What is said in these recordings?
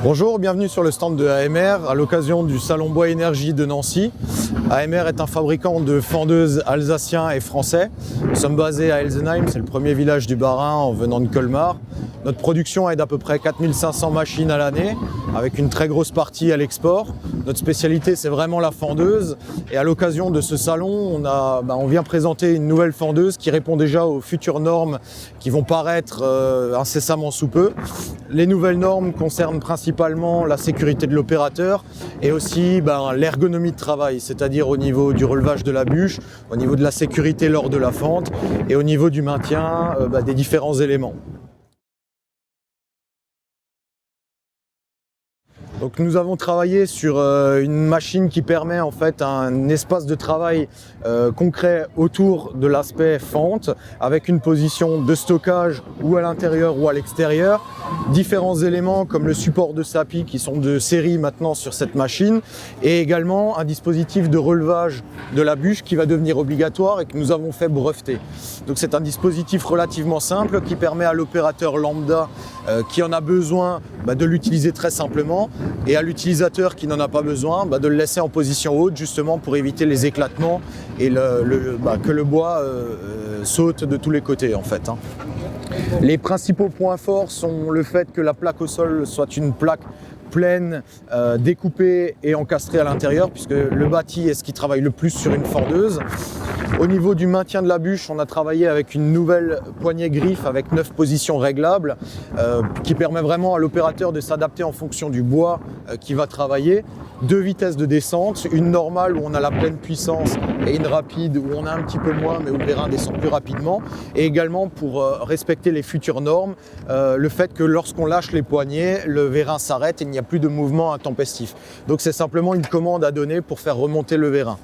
Bonjour, bienvenue sur le stand de AMR à l'occasion du Salon Bois Énergie de Nancy. AMR est un fabricant de fendeuses alsaciens et français. Nous sommes basés à Elsenheim, c'est le premier village du Bas-Rhin en venant de Colmar. Notre production est d'à peu près 4500 machines à l'année, avec une très grosse partie à l'export. Notre spécialité, c'est vraiment la fendeuse. Et à l'occasion de ce salon, on vient présenter une nouvelle fendeuse qui répond déjà aux futures normes qui vont paraître incessamment sous peu. Les nouvelles normes concernent principalement la sécurité de l'opérateur et aussi l'ergonomie de travail, c'est-à-dire au niveau du relevage de la bûche, au niveau de la sécurité lors de la fente et au niveau du maintien des différents éléments. Donc nous avons travaillé sur une machine qui permet en fait un espace de travail concret autour de l'aspect fente, avec une position de stockage ou à l'intérieur ou à l'extérieur. Différents éléments comme le support de SAPI qui sont de série maintenant sur cette machine, et également un dispositif de relevage de la bûche qui va devenir obligatoire et que nous avons fait breveter. Donc c'est un dispositif relativement simple qui permet à l'opérateur lambda qui en a besoin de l'utiliser très simplement, et à l'utilisateur qui n'en a pas besoin de le laisser en position haute, justement pour éviter les éclatements et que le bois saute de tous les côtés en fait. Les principaux points forts sont le fait que la plaque au sol soit une plaque pleine, découpée et encastrée à l'intérieur, puisque le bâti est ce qui travaille le plus sur une fendeuse. Au niveau du maintien de la bûche, on a travaillé avec une nouvelle poignée griffe avec 9 positions réglables qui permet vraiment à l'opérateur de s'adapter en fonction du bois qu'il va travailler. 2 vitesses de descente, une normale où on a la pleine puissance et une rapide où on a un petit peu moins mais où le vérin descend plus rapidement. Et également pour respecter les futures normes, le fait que lorsqu'on lâche les poignées, le vérin s'arrête et il n'y a plus de mouvement intempestif. Donc c'est simplement une commande à donner pour faire remonter le vérin.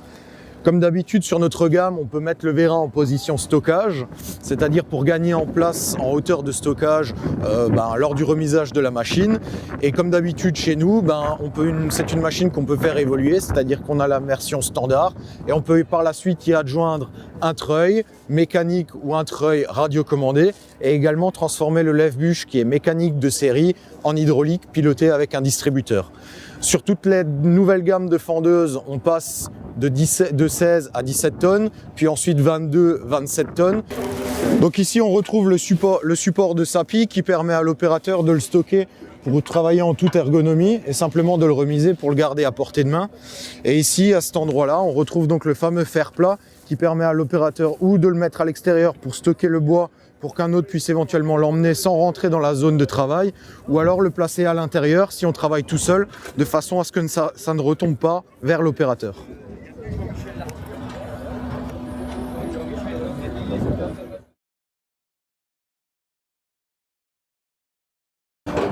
Comme d'habitude sur notre gamme, on peut mettre le vérin en position stockage, c'est-à-dire pour gagner en place, en hauteur de stockage lors du remisage de la machine. Et comme d'habitude chez nous, c'est une machine qu'on peut faire évoluer, c'est-à-dire qu'on a la version standard et on peut par la suite y adjoindre un treuil mécanique ou un treuil radiocommandé, et également transformer le lève-bûche qui est mécanique de série en hydraulique piloté avec un distributeur. Sur toutes les nouvelles gammes de fendeuses, on passe de 16 à 17 tonnes, puis ensuite 22, 27 tonnes. Donc ici, on retrouve le support de SAPI qui permet à l'opérateur de le stocker pour travailler en toute ergonomie et simplement de le remiser pour le garder à portée de main. Et ici, à cet endroit-là, on retrouve donc le fameux fer plat qui permet à l'opérateur ou de le mettre à l'extérieur pour stocker le bois pour qu'un autre puisse éventuellement l'emmener sans rentrer dans la zone de travail, ou alors le placer à l'intérieur si on travaille tout seul, de façon à ce que ça ne retombe pas vers l'opérateur.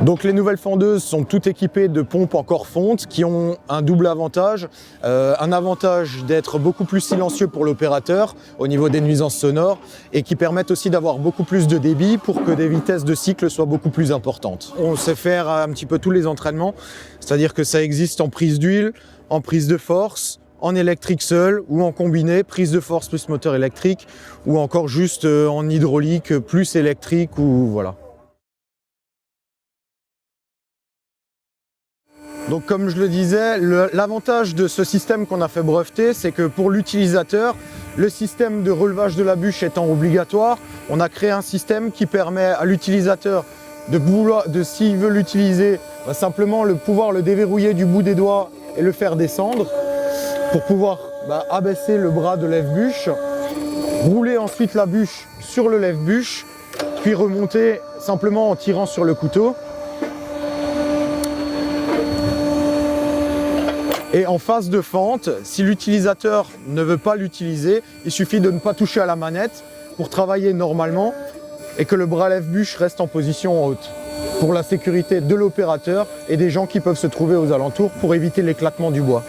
Donc les nouvelles fendeuses sont toutes équipées de pompes en corps fonte qui ont un double avantage. Un avantage d'être beaucoup plus silencieux pour l'opérateur au niveau des nuisances sonores, et qui permettent aussi d'avoir beaucoup plus de débit pour que des vitesses de cycle soient beaucoup plus importantes. On sait faire un petit peu tous les entraînements, c'est-à-dire que ça existe en prise d'huile, en prise de force, en électrique seul ou en combiné, prise de force plus moteur électrique, ou encore juste en hydraulique plus électrique, ou voilà. Donc comme je le disais, l'avantage de ce système qu'on a fait breveter, c'est que pour l'utilisateur, le système de relevage de la bûche étant obligatoire, on a créé un système qui permet à l'utilisateur s'il veut l'utiliser, simplement pouvoir le déverrouiller du bout des doigts et le faire descendre pour pouvoir abaisser le bras de lève-bûche, rouler ensuite la bûche sur le lève-bûche, puis remonter simplement en tirant sur le couteau. Et en phase de fente, si l'utilisateur ne veut pas l'utiliser, il suffit de ne pas toucher à la manette pour travailler normalement et que le bras lève-bûche reste en position haute, pour la sécurité de l'opérateur et des gens qui peuvent se trouver aux alentours pour éviter l'éclatement du bois.